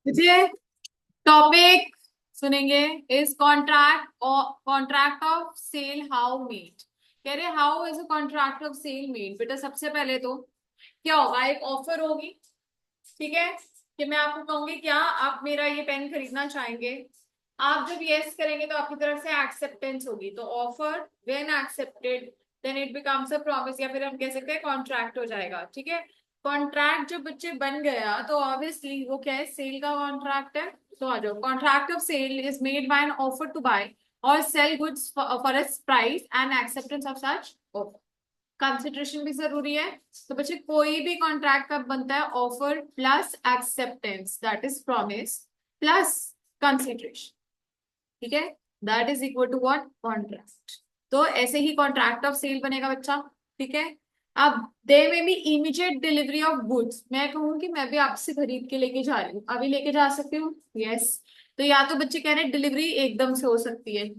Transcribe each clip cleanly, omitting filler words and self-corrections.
मुझे टॉपिक सुनेंगे is contract of sale how made. कह रहे how is a contract of sale made. बेटा सबसे पहले तो क्या होगा, एक ऑफर होगी, ठीक है, कि मैं आपको कहूंगी क्या आप मेरा ये पेन खरीदना चाहेंगे। आप जब यस करेंगे तो आपकी तरफ से एक्सेप्टेंस होगी, तो offer when accepted then it becomes a promise, या फिर हम कह सकते हैं कॉन्ट्रैक्ट हो जाएगा। ठीक है, कॉन्ट्रैक्ट जब बच्चे बन गया तो ऑब्वियसली वो क्या है, सेल का कॉन्ट्रैक्ट है। तो आ जाओ, contract of sale is made by an offer to buy और sell goods for a price and acceptance of such offer. Consideration भी जरूरी है। तो बच्चे कोई भी कॉन्ट्रैक्ट कब बनता है, offer plus acceptance that is promise plus consideration. ठीक है, that is equal to what, contract. तो ऐसे ही कॉन्ट्रैक्ट ऑफ सेल बनेगा बच्चा। ठीक है, अब दे may be immediate delivery of goods. मैं कहूँ कि मैं भी आपसे खरीद के लेके जा रही हूँ, अभी लेके जा सकती हूँ, यस। तो या तो बच्चे कह रहे हैं डिलीवरी एकदम से हो सकती है,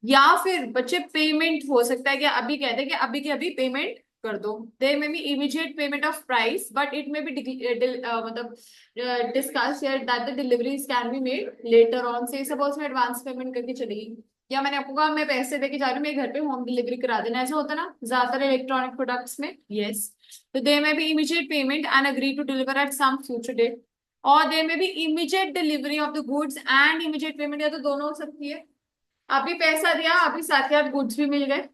या फिर बच्चे पेमेंट हो सकता है कि अभी कहते हैं कि अभी के अभी पेमेंट कर दो। There may be immediate payment of price but it may be मतलब discuss here that the deliveries can be made later on. Say suppose मैं एडवांस पेमेंट करके चली गई, या मैंने आपको कहा मैं पैसे देके जा रही हूँ, मेरे घर पे होम डिलीवरी करा देना, ऐसा होता है ना ज्यादातर इलेक्ट्रॉनिक प्रोडक्ट्स में, यस। तो they may be immediate payment and agree to deliver at some future date, और they may be immediate delivery of the goods and immediate payment, या तो दोनों हो सकती है। अभी पैसा दिया, अभी साथ ही साथ गुड्स भी मिल गए,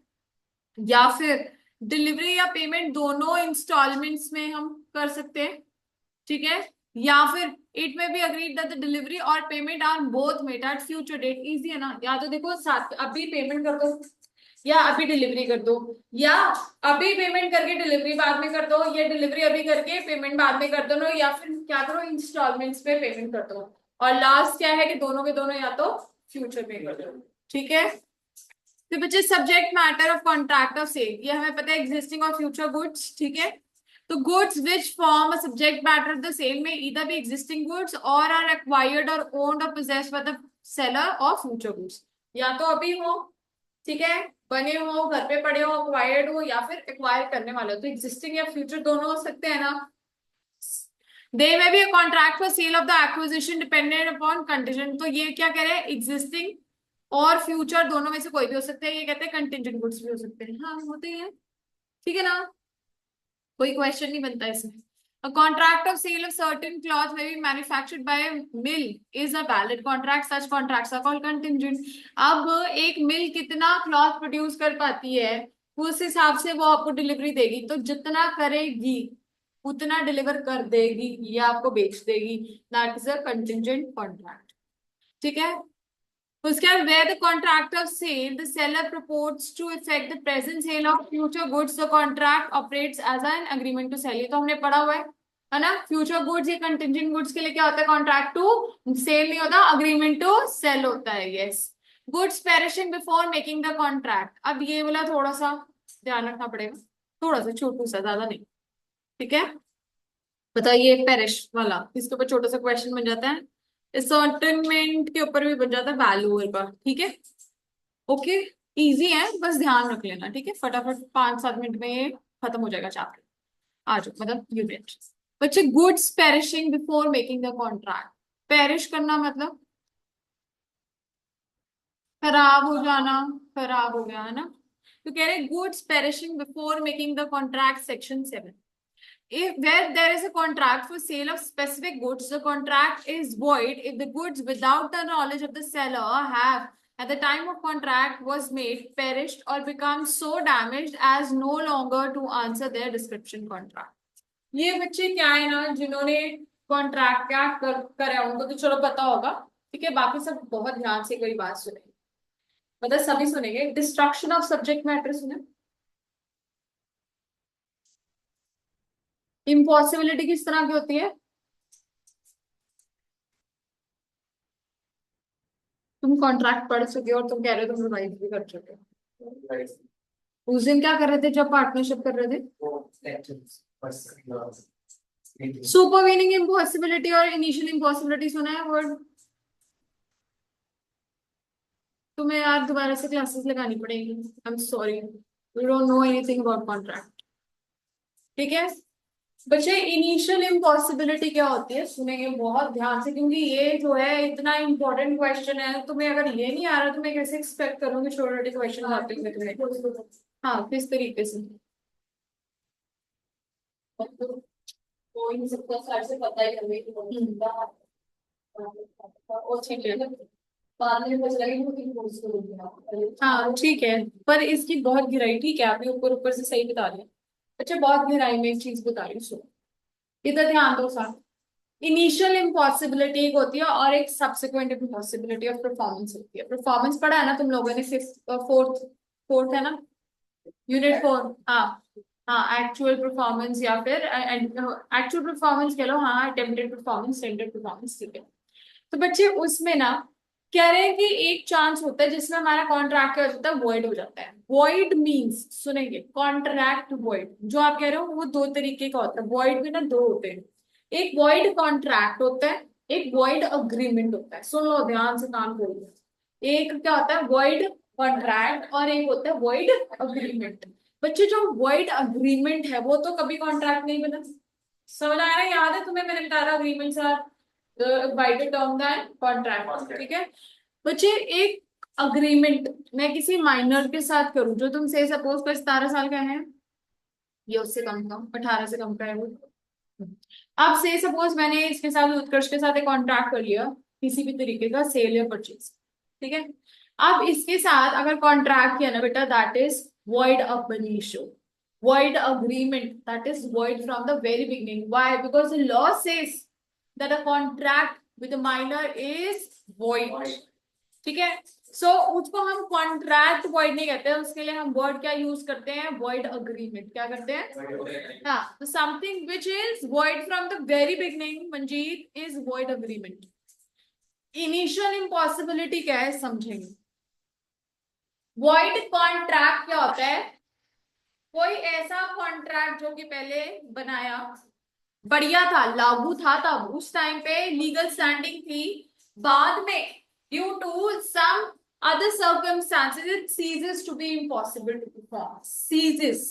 या फिर डिलीवरी या पेमेंट दोनों इंस्टॉलमेंट्स में हम कर सकते हैं। ठीक है, या फिर it may be agreed that the delivery और payment are both made at future date. Easy है ना, या तो देखो साथ अभी पेमेंट कर दो या अभी डिलीवरी कर दो, या अभी पेमेंट करके डिलीवरी बाद में कर दो, या डिलीवरी अभी करके पेमेंट बाद में कर दो, नो, या फिर क्या करो इंस्टॉलमेंट्स पे पेमेंट कर दो। और लास्ट क्या है कि दोनों के दोनों या तो फ्यूचर में कर दो। ठीक है, तो बच्चे subject matter of contract of sale, ये हमें पता है एग्जिस्टिंग और फ्यूचर गुड्स। ठीक है, तो goods which form a subject matter of the sale may either be existing goods or are acquired or owned or possessed by the seller or future goods. या तो अभी हो, ठीक है, बने हो, घर पे पड़े हो, एक्वायर्ड हो, या फिर एक्वायर करने वाले हो, तो एग्जिस्टिंग या फ्यूचर दोनों हो सकते हैं ना। दे में भी contract for sale of the acquisition dependent upon contingent. तो ये क्या कह रहे हैं, एग्जिस्टिंग और फ्यूचर दोनों में से कोई भी हो सकते हैं। ये कहते हैं कंटिजेंट गुड्स भी हो सकते हैं, हाँ होते ही है। ठीक है ना, कोई क्वेश्चन नहीं बनता इसमें। A contract of sale of certain cloth may be manufactured by a mill is a valid contract. Such contracts are called contingent. अब एक मिल कितना क्लॉथ प्रोड्यूस कर पाती है, उस हिसाब से वो आपको डिलीवरी देगी, तो जितना करेगी उतना डिलीवर कर देगी या आपको बेच देगी। That is a contingent contract. ठीक है, उसके बाद where the contract of sale the seller purports to effect the present sale of future goods, the contract operates as an agreement to sell। ये तो हमने पढ़ा हुआ है ना। फ्यूचर गुड्स या कंटिजेंट गुड्स के लिए क्या होता है, कॉन्ट्रैक्ट टू सेल नहीं होता, अग्रीमेंट टू सेल होता है, yes. Goods perishing before making the contract, अब ये वाला थोड़ा सा ध्यान रखना पड़ेगा, थोड़ा सा छोटू सा, ज्यादा नहीं। ठीक है, बताइए पेरिश वाला, इसके ऊपर छोटा सा क्वेश्चन बन जाता है, असॉर्टमेंट के ऊपर भी बन जाता है, वैल्यू का। ठीक है, ओके, इजी है, बस ध्यान रख लेना। ठीक है, फटाफट 5-7 मिनट में ये खत्म हो जाएगा चैप्टर। आ जाओ, मतलब यूनिट। बच्चे goods perishing before making the contract, perish करना मतलब खराब हो जाना, खराब हो गया है ना। तो कह रहे goods perishing before making the contract, section 7। If where there is a contract for sale of specific goods, the contract is void if the goods without the knowledge of the seller have at the time of contract was made perished or become so damaged as no longer to answer their description contract। ये बच्चे क्या है ना, जिन्होंने contract क्या करा उनको तो चलो पता होगा। ठीक है, बाकी सब बहुत ध्यान से कोई बात सुने, मतलब सभी सुनेंगे। डिस्ट्रक्शन ऑफ सब्जेक्ट मैटर सुने, इम्पॉसिबिलिटी किस तरह की होती है, तुम कॉन्ट्रैक्ट पढ़ चुके हो और तुम कह रहे हो तुम रिवाइज भी कर चुके हो। उस दिन क्या कर रहे थे जब पार्टनरशिप कर रहे थे, सुपरवीनिंग इम्पॉसिबिलिटी और इनिशियल इम्पॉसिबिलिटी सुना है वर्ड। तुम्हें यार दोबारा से क्लासेस लगानी पड़ेगी, I am sorry, you don't know anything about contract. ठीक है, बच्चे इनिशियल इम्पॉसिबिलिटी क्या होती है, सुनेंगे बहुत ध्यान से, क्योंकि ये जो है इतना इंपॉर्टेंट क्वेश्चन है। तुम्हें अगर ये नहीं आ रहा तो मैं कैसे एक्सपेक्ट करूंगी छोटे छोटे क्वेश्चन आते हुए तुम्हें। हाँ, किस तरीके से। तो इन सबका सर से पता ही करने की और ठीक है। बाद में मुझे लगे कि कोर्स करूंगी। हाँ ठीक है, पर इसकी बहुत गहराई, ठीक है आपने ऊपर ऊपर से सही बता दिया। अच्छा, बहुत गहराई में एक चीज बता रही हूँ, सुनो, इधर ध्यान दो साथ। इनिशियल इम्पॉसिबिलिटी एक होती है और एक सब्सिक्वेंट इम्पॉसिबिलिटी ऑफ परफॉर्मेंस होती है। परफॉर्मेंस पढ़ा है ना तुम लोगों ने, फिफ्थ फोर्थ, फोर्थ है ना, यूनिट 4। हाँ हाँ, एक्चुअल परफॉर्मेंस या फिर एक्चुअल परफॉर्मेंस कह लो, हाँ अटेम्प्टेड परफॉर्मेंस, स्टैंडर्ड परफॉर्मेंस, ठीक है। तो बच्चे उसमें ना कह रहे हैं कि एक चांस होता है जिसमें हमारा कॉन्ट्रैक्ट क्या हो जाता है, वॉइड हो जाता है। वॉइड मींस, सुनेंगे, कॉन्ट्रैक्ट वॉइड जो आप कह रहे हो वो दो तरीके का होता है। वॉइड भी ना दो होते हैं, एक वॉइड कॉन्ट्रैक्ट होता है, एक वॉइड अग्रीमेंट होता है। सुन लो ध्यान से, काम करो। एक क्या होता है वॉइड कॉन्ट्रैक्ट और एक होता है वॉइड अग्रीमेंट। बच्चे जो वॉइड अग्रीमेंट है वो तो कभी कॉन्ट्रैक्ट नहीं बना। समझ आया ना, याद है तुम्हें, मैंने बताया agreements are wider term than contract, ठीक है। बच्चे एक अग्रीमेंट मैं किसी माइनर के साथ करूं, जो तुम से सपोज कर 17 साल का है, ये उससे कम का 18 से कम का है वो। अब से सपोज मैंने इसके साथ, उत्कर्ष के साथ एक कॉन्ट्रैक्ट कर लिया किसी भी तरीके का, सेल या परचेज, ठीक है। अब इसके साथ अगर कॉन्ट्रैक्ट किया ना बेटा, that is void ab initio, void agreement, that is void from the very beginning. Why? Because the law says that a contract with a minor is void, ठीक है। सो उसको हम कॉन्ट्रैक्ट वॉइड नहीं कहते हैं, उसके लिए हम वर्ड क्या यूज करते हैं, वॉइड अग्रीमेंट। क्या करते हैं, हाँ, something which is void from the very beginning, Manjeet, is void agreement. Initial impossibility क्या है समझेंगे। वॉइड कॉन्ट्रैक्ट क्या होता है, कोई ऐसा कॉन्ट्रैक्ट जो कि पहले बनाया, बढ़िया था, लागू था, तब उस टाइम पे लीगल स्टैंडिंग थी, बाद में due to some other circumstances it ceases to be impossible to perform, ceases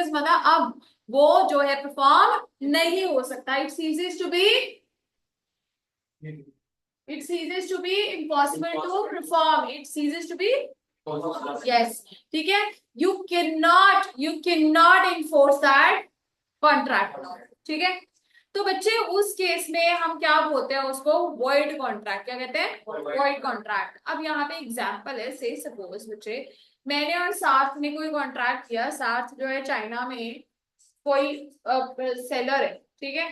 मतलब अब वो जो है परफॉर्म नहीं हो सकता, it ceases to be impossible to perform, it ceases to be, yes, ठीक है। You cannot enforce that contract, ठीक है। तो बच्चे उस केस में हम क्या बोलते हैं उसको, वॉइड कॉन्ट्रैक्ट। क्या कहते हैं, वॉइड कॉन्ट्रैक्ट। अब यहाँ पे एग्जांपल है, से सपोज बच्चे मैंने और सार्थ ने कोई कॉन्ट्रैक्ट किया, सार्थ जो है चाइना में कोई सेलर है, ठीक है।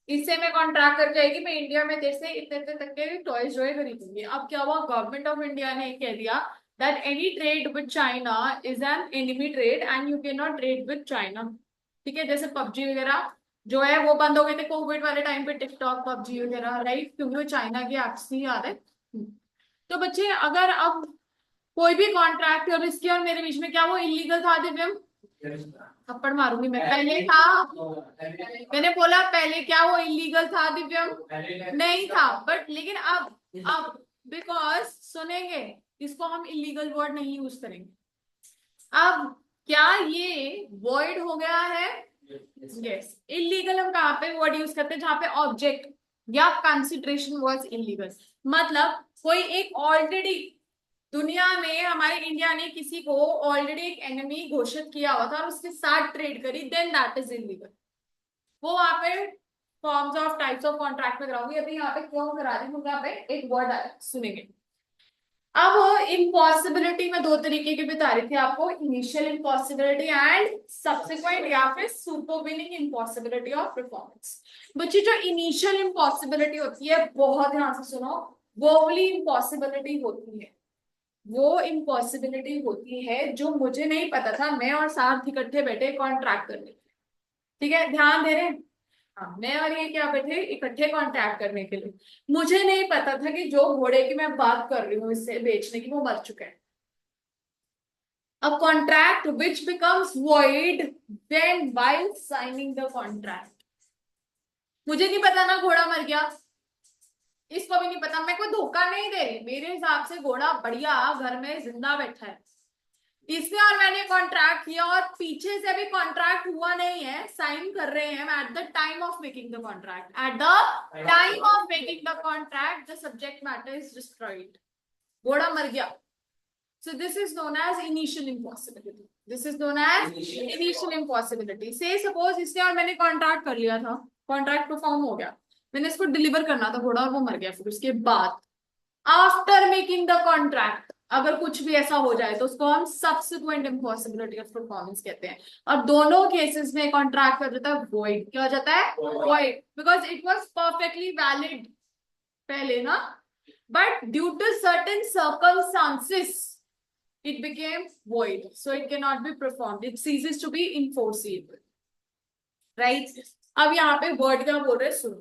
इससे मैं कॉन्ट्रैक्ट कर जाएगी, मैं इंडिया में तेरे से इतने इतने तक के टॉयज जो है खरीदूंगी। अब क्या हुआ, गवर्नमेंट ऑफ इंडिया ने कह दिया that any trade with China is an enemy trade and you can not trade with China, ठीक है। जैसे पबजी वगैरह जो है वो बंद हो गए थे कोविड वाले टाइम पे, टिकटॉक पबजी वगैरह, राइट, क्योंकि वो चाइना के एक्ट ही आ रहे हैं। तो बच्चे अगर अब कोई भी कॉन्ट्रैक्ट और इसके और मेरे बीच में, क्या वो इलीगल था दिव्यम, थप्पड़ मारूंगी मैं, पहले था, मैंने बोला पहले क्या वो इलीगल था दिव्यम, नहीं था, बट लेकिन अब बिकॉज, सुनेंगे, इसको हम इलीगल वर्ड नहीं यूज करेंगे। अब क्या ये वॉइड हो गया है, यस। इलीगल हम कहाँ पे वर्ड यूज करते हैं, जहां पे ऑब्जेक्ट या कंसिडरेशन वाज इलीगल। मतलब कोई एक ऑलरेडी दुनिया में, हमारे इंडिया ने किसी को ऑलरेडी एक एनिमी घोषित किया हुआ था और उसके साथ ट्रेड करी, देन दैट इज इलीगल। वो वहां पे forms of types of contract में कराऊंगी, अभी यहाँ पे क्यों करा रही हूँ, यहाँ पे एक वर्ड आया सुनेंगे। अब इम्पॉसिबिलिटी में दो तरीके की बता रही थी आपको, इनिशियल इम्पॉसिबिलिटी एंड सब्सिक्वेंट या फिर सुपरवीनिंग इम्पॉसिबिलिटी ऑफ परफॉर्मेंस। बच्चे जो इनिशियल इम्पॉसिबिलिटी होती है, बहुत ध्यान से सुनो, वो वाली इम्पॉसिबिलिटी होती है, वो इम्पॉसिबिलिटी होती है जो मुझे नहीं पता था, मैं और साथ इकट्ठे बैठे कॉन्ट्रैक्ट करने, ठीक है, ध्यान दे रहे हैं। हाँ, मैं और ये क्या बैठे इकट्ठे कॉन्ट्रैक्ट करने के लिए, मुझे नहीं पता था कि जो घोड़े की मैं बात कर रही हूँ इससे बेचने की, वो मर चुका है। A contract which becomes void when while signing the contract, मुझे नहीं पता ना घोड़ा मर गया, इसको भी नहीं पता, मैं कोई धोखा नहीं दे रही, मेरे हिसाब से घोड़ा बढ़िया घर में जिंदा बैठा है। इसने और मैंने कॉन्ट्रैक्ट किया और पीछे से अभी कॉन्ट्रैक्ट हुआ नहीं है, साइन कर रहे हैं at the time of making the contract, eight the time of making the contract the subject matter is destroyed, घोड़ा मर गया. So this is known as initial impossibility. This is known as initial impossibility. Say suppose इसने और मैंने contract कर लिया था, contract perform हो गया, मैंने इसको डिलीवर करना था घोड़ा और वो मर गया. फिर उसके बाद आफ्टर मेकिंग द कॉन्ट्रैक्ट अगर कुछ भी ऐसा हो जाए तो उसको हम सब्सिक्वेंट इम्पॉसिबिलिटी ऑफ परफॉर्मेंस कहते हैं. और दोनों केसेस में कॉन्ट्रैक्ट कर जाता है वॉइड. क्या हो जाता है? Void. Because it was perfectly valid पहले ना, but due to certain circumstances it became void, so it cannot be performed, it ceases to be enforceable, right? अब यहाँ पे वर्ड क्या बोल रहे हैं सुनो.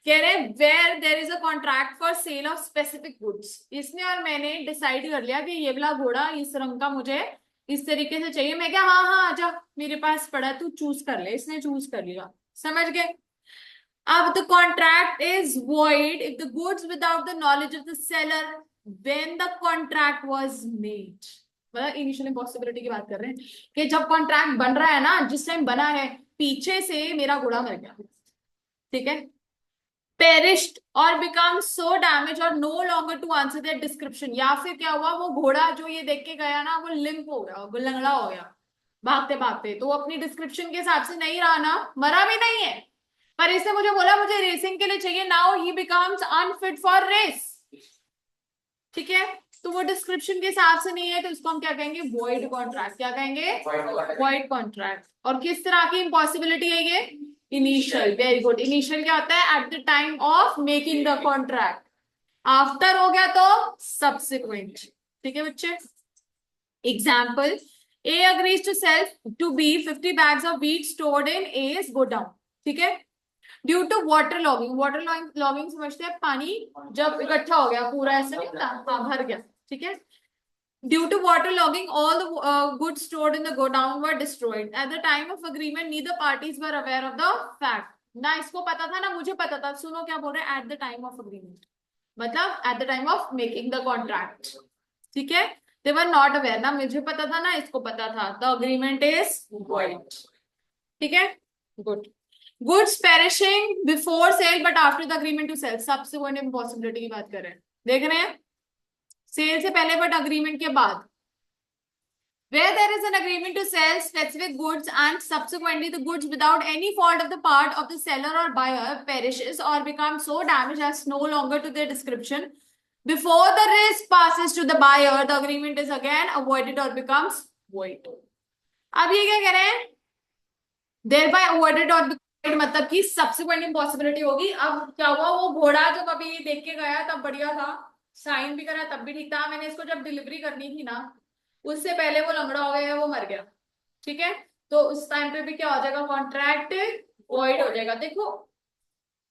कह रहे हैं where there is a contract for sale of specific goods. इसने और मैंने डिसाइड कर लिया कि ये वाला घोड़ा इस रंग का मुझे इस तरीके से चाहिए. मैं क्या, हाँ हाँ आजा मेरे पास पड़ा, तू चूज कर ले. इसने चूज कर लिया. समझ गए? अब the contract is void if the goods without the knowledge of the seller when the contract was made. मतलब इनिशियल इम्पॉसिबिलिटी की बात कर रहे हैं कि जब कॉन्ट्रैक्ट बन रहा है ना, जिस टाइम बना है, पीछे से मेरा घोड़ा मर गया. ठीक है. पेरिश्ड और बिकम सो डैमेज और no longer to answer that description. या फिर क्या हुआ, वो घोड़ा जो ये देख के गया ना वो लिम्प हो गया, वो लंगड़ा हो गया भागते भागते, तो वो अपनी डिस्क्रिप्शन के हिसाब से नहीं रहा ना, मरा भी नहीं है, पर इसने मुझे बोला मुझे रेसिंग के लिए चाहिए. Now he becomes unfit for race. ठीक है. तो वो डिस्क्रिप्शन के हिसाब से नहीं है, तो उसको हम क्या कहेंगे? Void contract. क्या कहेंगे? Void contract. और किस तरह की इम्पॉसिबिलिटी है ये? इनिशियल. Very good. इनिशियल क्या होता है? At the time of making the contract. After हो गया तो सब्सिक्वेंट. ठीक है बच्चे. Example, A agrees to sell to be 50 bags of wheat stored in A's godown. ठीक है. Due to water logging. Water logging समझते हैं, पानी जब इकट्ठा हो गया पूरा ऐसे नहीं था, हाँ भर गया. ठीक है. Due to water logging all the goods stored in the godown were destroyed. At the time of agreement neither parties were aware of the fact. ना इसको पता था ना मुझे पता था. सुनो क्या बोल रहे हैं? At the time of agreement मतलब at the time of making the contract. ठीक है. They were not aware. ना मुझे पता था ना इसको पता था. The agreement is void. ठीक है. Good. Goods perishing before sale but after the agreement to sell. Subsequent impossibility की बात कर रहे हैं. देख रहे हैं? सेल से पहले बट अग्रीमेंट के बाद. Where there is an agreement to sell specific goods and subsequently the goods without any fault of the part of the seller or buyer perishes or becomes so damaged as no longer to their description. Before the risk passes to the buyer, the agreement is again avoided or becomes void. अब ये क्या कह रहे हैं? Thereby avoided or void मतलब कि subsequent impossibility होगी. अब क्या हुआ, वो घोड़ा जो कभी देख के गया तब बढ़िया था, साइन भी करा तब भी ठीक था, मैंने इसको जब डिलीवरी करनी थी ना उससे पहले वो लंगड़ा हो गया, वो मर गया. ठीक है. तो उस टाइम पे भी क्या हो जाएगा? कॉन्ट्रैक्ट वॉइड हो जाएगा. देखो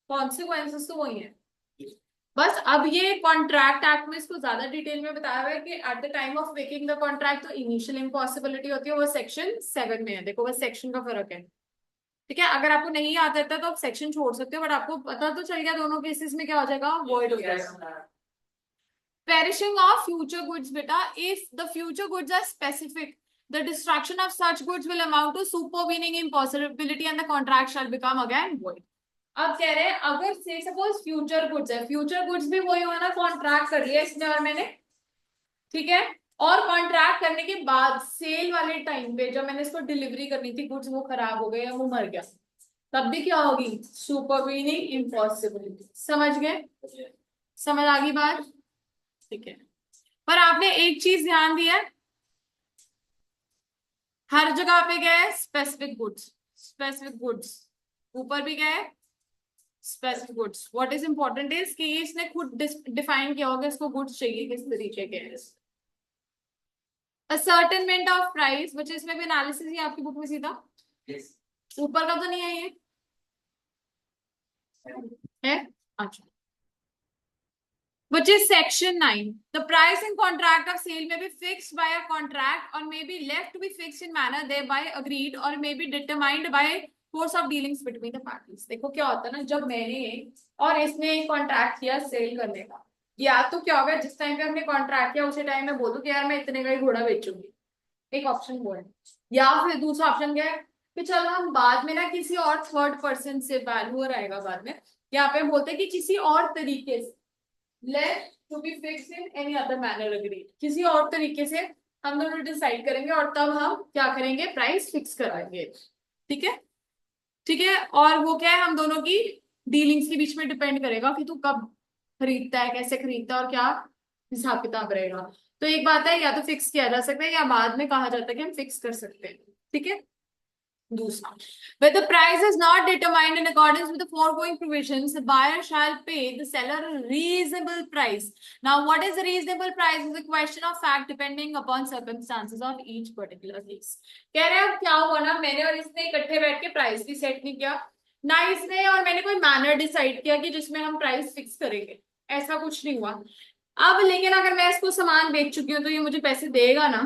कॉन्सिक्वेंसेस तो वही है, बस अब ये कॉन्ट्रैक्ट एक्ट में इसको ज्यादा डिटेल में बताया हुआ है कि eight the time of making the contract तो इनिशियल इम्पॉसिबिलिटी होती है, वो सेक्शन 7 में है. देखो बस सेक्शन का फर्क है. ठीक है. अगर आपको नहीं याद रहता तो आप सेक्शन छोड़ सकते हो, बट आपको पता तो चल गया दोनों केसेस में क्या हो जाएगा? वॉइड हो जाएगा. Perishing of future goods beta, if the future goods are specific, the destruction of such goods will amount to supervening impossibility and the contract shall become again void. अब कह रहे हैं अगर से सपोज फ्यूचर गुड्स है, future goods भी वही हुआ ना, कॉन्ट्रैक्ट कर लिया इसने और मैंने. ठीक है. और कॉन्ट्रैक्ट करने के बाद सेल वाले टाइम पे जब मैंने इसको डिलीवरी करनी थी, गुड्स वो खराब हो गए या वो मर गया, तब भी क्या होगी? Supervening impossibility. समझ गए? समझ आ गई बात? ठीक है. पर आपने एक चीज ध्यान दिया, हर जगह पे क्या है? Specific goods. स्पेसिफिक गुड्स ऊपर भी क्या है? Specific goods. What is important is कि इसने खुद डिफाइन किया होगा इसको गुड्स चाहिए किस तरीके के. असर्टेनमेंट ऑफ प्राइस, बच्चे इसमें भी एनालिसिस ही आपकी बुक में सीधा ऊपर का तो नहीं है ये है? अच्छा. Which is section 9. The price in contract of sale may be fixed by a contract or may be left to be fixed in manner thereby agreed or may be determined by course of dealings between the parties. देखो क्या होता है ना, जब मैंने और इसने एक कॉन्ट्रैक्ट किया सेल करने का, या तो क्या होगा जिस टाइम पे हमने कॉन्ट्रैक्ट किया उसी टाइम में बोलूं कि यार मैं इतने का ही घोड़ा बेचूंगी, एक ऑप्शन वो है। या फिर दूसरा ऑप्शन क्या है कि चलो हम बाद में ना किसी और थर्ड पर्सन से, वैल्यूअर आएगा बाद में, यहाँ पे बोलते हैं कि किसी और तरीके से, left to be fix in any other manner agreed, किसी और तरीके से हम दोनों डिसाइड करेंगे और तब हम क्या करेंगे, प्राइस फिक्स कराएंगे। ठीक है, ठीक है। और वो क्या है, हम दोनों की डीलिंग्स के बीच में डिपेंड करेगा कि तू कब खरीदता है, कैसे खरीदता है और क्या हिसाब किताब रहेगा। तो एक बात है, या तो फिक्स किया जा सकता है या बाद में कहा जाता है कि हम फिक्स कर सकते हैं। ठीक है। दूसरा, where the price is not determined in accordance with the foregoing provisions, the buyer shall pay the seller a reasonable price. Now, what is a reasonable price is a question of fact depending upon circumstances of each particular case. कह रहे हैं क्या हुआ ना, मैंने और इसने इकट्ठे बैठ के प्राइस भी सेट नहीं किया, ना इसने और मैंने कोई मैनर डिसाइड किया कि जिसमें हम प्राइस फिक्स करेंगे, ऐसा कुछ नहीं हुआ। अब लेकिन अगर मैं इसको सामान बेच चुकी हूँ तो ये मुझे पैसे देगा ना,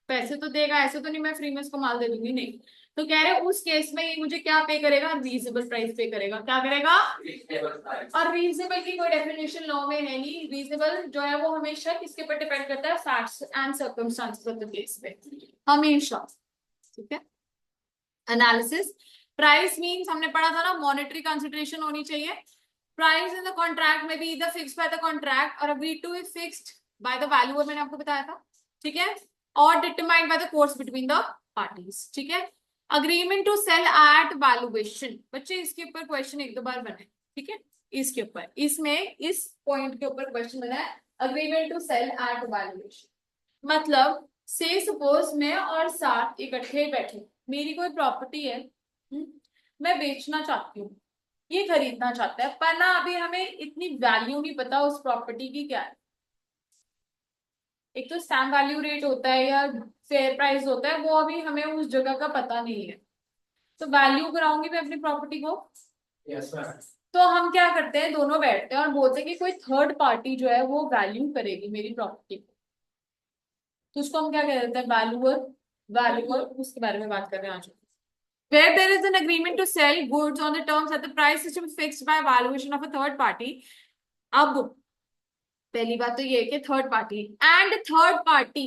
पैसे तो देगा, ऐसे तो नहीं मैं फ्री में इसको माल दे दूंगी, नहीं। तो कह रहे हैं उस केस में ये मुझे क्या पे करेगा, रीजनेबल प्राइस पे करेगा। क्या करेगा, और रीजनेबल की कोई डेफिनेशन लॉ में है नहीं। रीजनेबल जो है वो हमेशा किसके ऊपर डिपेंड करता है, facts and circumstances of the case पे, हमेशा। ठीक है। एनालिसिस, प्राइस मींस हमने पढ़ा था ना, मॉनेटरी कंसिडरेशन होनी चाहिए। Price in the contract may be either fixed by the contract और agreed to is fixed by the valuer, मैंने आपको बताया था। ठीक है। और determined by the course between the parties. ठीक है। Agreement to sell at valuation, बच्चे इसके ऊपर क्वेश्चन एक दो बार बने। ठीक है। इसके ऊपर, इसमें इस पॉइंट के ऊपर क्वेश्चन बना है, agreement to sell at valuation. मतलब से सपोज मैं और साथ इकट्ठे बैठे, मेरी कोई प्रॉपर्टी है, मैं बेचना चाहती हूँ, ये खरीदना चाहता है, पर ना अभी हमें इतनी वैल्यू नहीं पता उस प्रॉपर्टी की क्या है। एक तो स्टैम्प वैल्यू रेट होता है या फेयर प्राइस होता है, वो अभी हमें उस जगह का पता नहीं है। तो वैल्यू कराऊंगी मैं अपनी प्रॉपर्टी को। yes, तो हम क्या करते हैं, दोनों बैठते हैं और बोलते हैं कि कोई थर्ड पार्टी जो है वो वैल्यू करेगी मेरी प्रॉपर्टी को। तो उसको हम क्या कह देते हैं, वैल्यूअर। वैल्यूअर, उसके बारे में बात कर रहे हैं आज। Where there is an agreement to sell goods on the terms that the price is to be fixed by valuation of a third party. अब पहली बात तो ये है कि third party and third party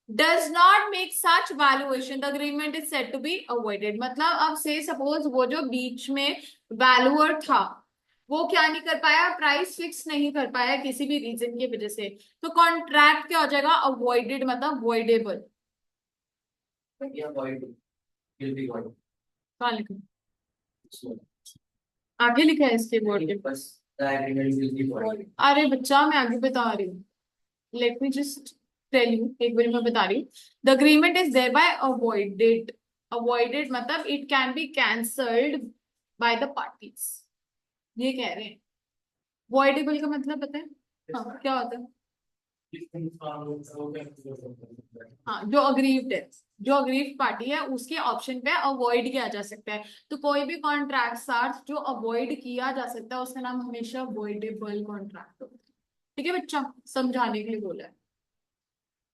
does not make such valuation, the agreement is said to be avoided. मतलब अब से सपोज वो जो बीच में वैल्यूअर था वो क्या नहीं कर पाया, प्राइस फिक्स नहीं कर पाया किसी भी रीजन की वजह से, तो कॉन्ट्रैक्ट क्या हो जाएगा, अवॉइडेड, मतलब वॉइडेबल। कहाँ लिखा, आगे लिखा है इसके बोर्ड के पास। अरे बच्चा मैं आगे बता रही हूँ, let me just tell you, एक बार मैं बता रही हूँ। The agreement is thereby avoided. Avoided मतलब it can be cancelled by the parties, ये कह रहे हैं। वॉइडेबल का मतलब पता है, हाँ क्या होता है, हाँ जो अग्रीव्ड है, जो अग्रीव्ड पार्टी है उसके ऑप्शन पे अवॉइड किया जा सकता है। तो कोई भी कॉन्ट्रैक्ट साथ जो अवॉइड किया जा सकता है उसका नाम हमेशा अवॉइडेबल कॉन्ट्रैक्ट होता है। ठीक है बच्चा, समझाने के लिए बोला है।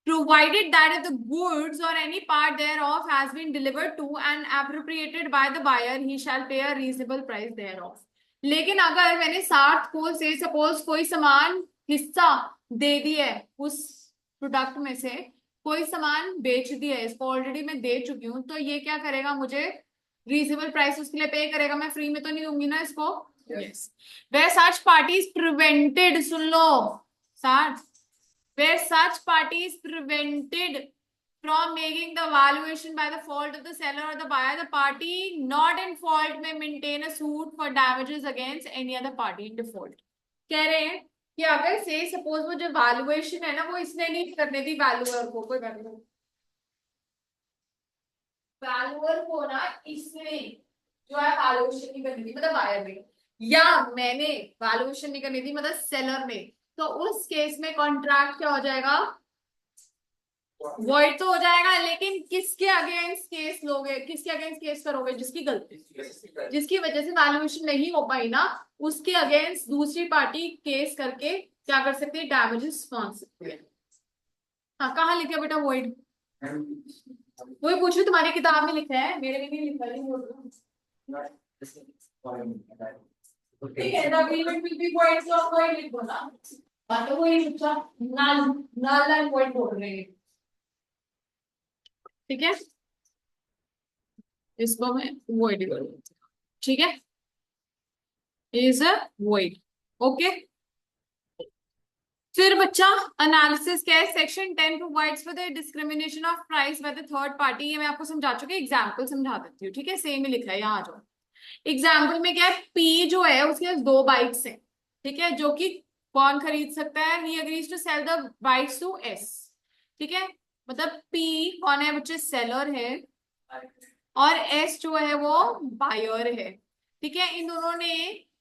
Provided that if the goods or any part thereof has been delivered to and appropriated by the buyer, he shall pay a reasonable price thereof. लेकिन अगर मैंने साथ को से सपोज कोई सामान हिस्सा दे दिया है, उस प्रोडक्ट में से कोई सामान बेच दिया है, इसको ऑलरेडी मैं दे चुकी हूँ, तो ये क्या करेगा, मुझे रीजनेबल प्राइस उसके लिए पे करेगा, मैं फ्री में तो नहीं दूंगी ना इसको। यस, वे सच पार्टीज प्रिवेंटेड, सुन लो साथ, where such party is prevented from making the valuation by the fault of the seller or the buyer, the party not in fault may maintain a suit for damages against any other party in default. कह रहे हैं कि अगर से suppose वो जो valuation है ना वो इसने नहीं करने दी वैल्यूअर को, कोई वैल्यूअर को ना इसने जो है वैल्यूएशन नहीं करनी थी, मतलब बायर ने, या मैंने वैल्यूएशन नहीं करनी थी मतलब सेलर ने, तो उस केस में कॉन्ट्रैक्ट क्या हो जाएगा, वॉइड तो हो जाएगा। लेकिन किसके अगेंस्ट केस लोगे, किसके अगेंस्ट केस करोगे, जिसकी गलती, जिसकी वजह से वैल्यूएशन नहीं हो पाई ना, उसके अगेंस्ट दूसरी पार्टी केस करके क्या कर सकती है, डैमेजेस मांग सकती है। हाँ कहाँ लिखा बेटा वॉइड, वही पूछ रही, तुम्हारी किताब में लिखा है, मेरे में नहीं लिखा, नहीं बोल रहा। ठीक है, the agreement will be void, तो वॉइड लिख दो ना। तो वही बच्चा नल, नल एंड वॉइड बोल रहे हैं। ठीक है, इसको मैं वॉइड कर दूंगी। ठीक है, इज अ वॉइड। ओके, फिर बच्चा एनालिसिस क्या है, section 10 provides for the discrimination of price by the third party. ये मैं आपको समझा चुकी, एग्जाम्पल समझा देती हूँ। ठीक है, सेम ही लिखा है, यहाँ आ जाओ। एग्जाम्पल में क्या है, पी जो है उसके पास दो बाइक्स हैं। ठीक है, जो कि कौन खरीद सकता है, he agrees to sell the bikes to us. ठीक है, मतलब पी कौन है बच्चे, सेलर है, और एस जो है वो बायर है। ठीक है, इन दोनों ने,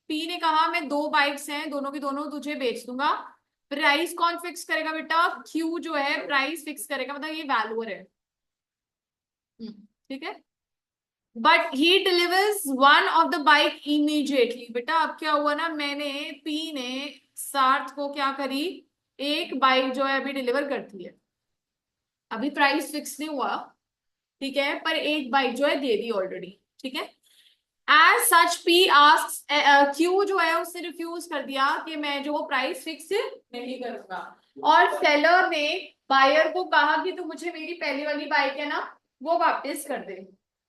पी ने कहा मैं दो बाइक्स हैं, दोनों की दोनों तुझे बेच दूंगा। प्राइस कौन फिक्स करेगा बेटा, क्यू जो है प्राइस फिक्स करेगा, मतलब ये वैल्यूअर है। ठीक है, but he delivers one of the bike immediately. बेटा अब क्या हुआ ना, मैंने, पी ने सार्थ को क्या करी, एक बाइक जो है अभी डिलीवर करती है, अभी प्राइस फिक्स नहीं हुआ। ठीक है, पर एक बाइक जो है दे दी ऑलरेडी। ठीक है, as such P asks, Q जो है उसने रिफ्यूज कर दिया कि मैं जो प्राइस फिक्स नहीं करूंगा, और सेलर ने बायर को कहा कि तू मुझे मेरी पहली वाली बाइक है ना वो वापस कर दे।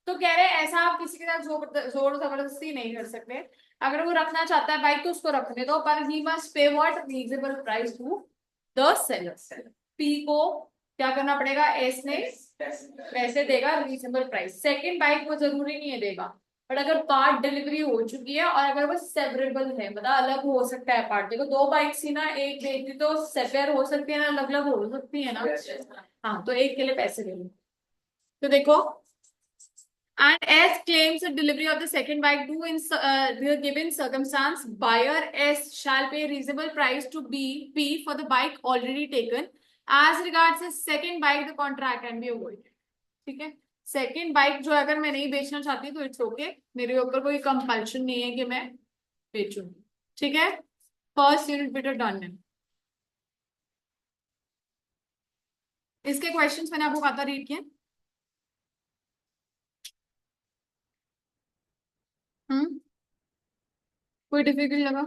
तो कह रहे हैं ऐसा आप किसी के साथ जोर जबरदस्ती नहीं कर सकते। अगर वो रखना चाहता है बाइक तो उसको रखने दो, पर he must pay what reasonable price to the seller. P को क्या करना पड़ेगा, एस ने पैसे देगा रीजनेबल प्राइस। सेकंड बाइक वो जरूरी नहीं है देगा, बट अगर पार्ट डिलीवरी हो चुकी है और अगर वो सेवरेबल है, मतलब अलग हो सकता है पार्ट, देखो दो बाइक्स थी ना, एक देखती तो सेपरेट हो सकती है ना, अलग अलग हो सकती है ना। हाँ, तो एक के लिए पैसे दे दो। तो देखो, and S claims the delivery of the second bike due in the given circumstance, buyer S shall pay reasonable price to P for the bike already taken. As regards the second bike, the contract can be avoided. ठीक है, second bike जो अगर मैं नहीं बेचना चाहती तो it's okay, मेरे ऊपर कोई कंपल्शन नहीं है कि मैं बेचूं। ठीक है, फर्स्ट यूनिट बेटा डन है। इसके क्वेश्चंस मैंने आपको कहा था रीड किए। हम्म, कोई डिफिकल्ट लगा?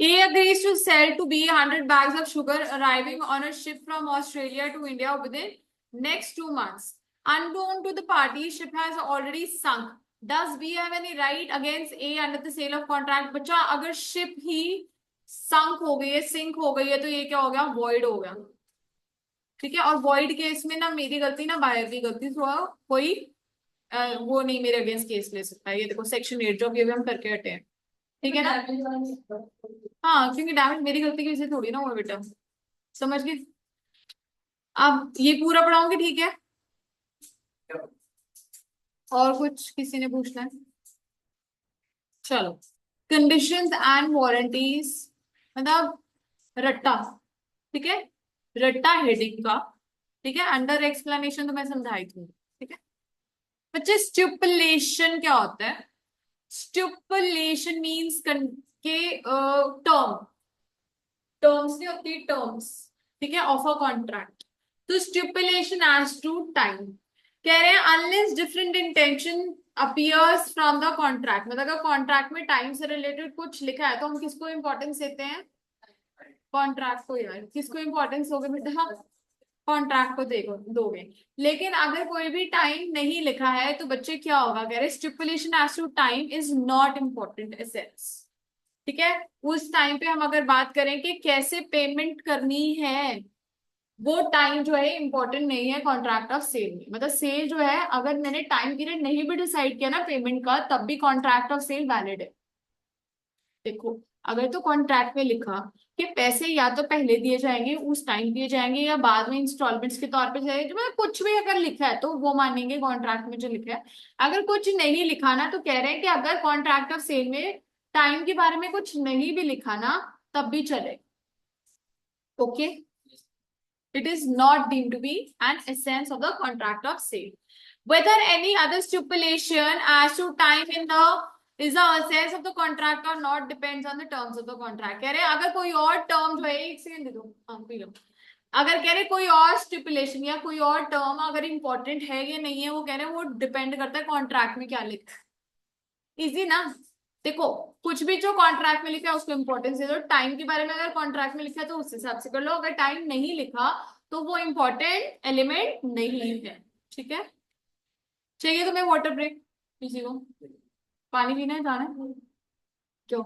A agrees to sell to B 100 bags of sugar arriving on a ship from Australia to India within next 2 months. Unknown to the party, ship has already sunk. Does B have any right against A under the sale of contract? बच्चा अगर ship ही संक हो गई है, sink हो गई है, तो ये क्या हो गया, वॉइड हो गया। ठीक है, और वॉइड केस में ना मेरी गलती ना बायर की गलती, तो कोई वो नहीं मेरे अगेंस्ट केस ले सकता है। ये देखो सेक्शन 8 जो भी अभी हम करके हटे हैं। ठीक है ना, हाँ क्योंकि डैमेज मेरी गलती की वजह से थोड़ी ना हुआ बेटा, समझ गए। अब ये पूरा पढ़ाऊंगी, ठीक है। और कुछ किसी ने पूछना है? चलो, कंडीशंस एंड वारंटीज, मतलब रट्टा। ठीक है, रट्टा हेडिंग का। ठीक है, अंडर एक्सप्लेनेशन तो मैं समझाई थी। ठीक है बच्चे, स्टिपुलेशन क्या होता है, स्टिपुलेशन मीन्स के टर्म, टर्म्स नहीं होती, टर्म्स। ठीक है, ऑफ अ कॉन्ट्रैक्ट। तो स्टिपुलेशन एज टू टाइम, कह रहे हैं unless different intention appears from the contract, मतलब अगर कॉन्ट्रैक्ट में टाइम से रिलेटेड कुछ लिखा है तो हम किसको इंपॉर्टेंस देते हैं, कॉन्ट्रैक्ट को। यार किसको इंपॉर्टेंस दोगे बेटा, कॉन्ट्रैक्ट को देखो दोगे। लेकिन अगर कोई भी टाइम नहीं लिखा है तो बच्चे क्या होगा, कह रहे stipulation as to time is not important essence. ठीक है, उस टाइम पे हम अगर बात करें कि कैसे पेमेंट करनी है, वो टाइम जो है इंपॉर्टेंट नहीं है कॉन्ट्रैक्ट ऑफ सेल में। मतलब सेल जो है अगर मैंने टाइम पीरियड नहीं भी डिसाइड किया ना पेमेंट का, तब भी कॉन्ट्रैक्ट ऑफ सेल वैलिड है। देखो, अगर तो कॉन्ट्रैक्ट में लिखा कि पैसे या तो पहले दिए जाएंगे उस टाइम दिए जाएंगे या बाद में इंस्टॉलमेंट्स के तौर पे जाएंगे, मतलब कुछ भी अगर लिखा है तो वो मानेंगे कॉन्ट्रैक्ट में जो लिखा है। अगर कुछ नहीं लिखा ना तो कह रहे हैं कि अगर कॉन्ट्रैक्ट ऑफ सेल में टाइम के बारे में कुछ नहीं भी लिखा ना तब भी चले। Okay, it is not deemed to be an essence of the contract of sale. Whether any other stipulation as to time in the is the essence of the contract or not depends on the terms of the contract. कह रहे हैं अगर कोई और term जो है, एक second दे दो, हाँ पी लो। अगर कह रहे कोई और स्टिपुलेशन या कोई और टर्म अगर इंपॉर्टेंट है या नहीं है, वो कह रहे हैं वो डिपेंड करता है कॉन्ट्रैक्ट में क्या लिखा है। इजी ना, देखो, कुछ भी जो कॉन्ट्रैक्ट में लिखा है उसको इंपॉर्टेंस दे दो। टाइम के बारे में अगर कॉन्ट्रैक्ट में लिखा है तो उस हिसाब से कर लो, अगर टाइम नहीं लिखा तो वो इंपॉर्टेंट एलिमेंट नहीं है। ठीक है। चाहिए तुम्हें वाटर ब्रेक किसी को? पानी पीना है, जाना है? क्यों?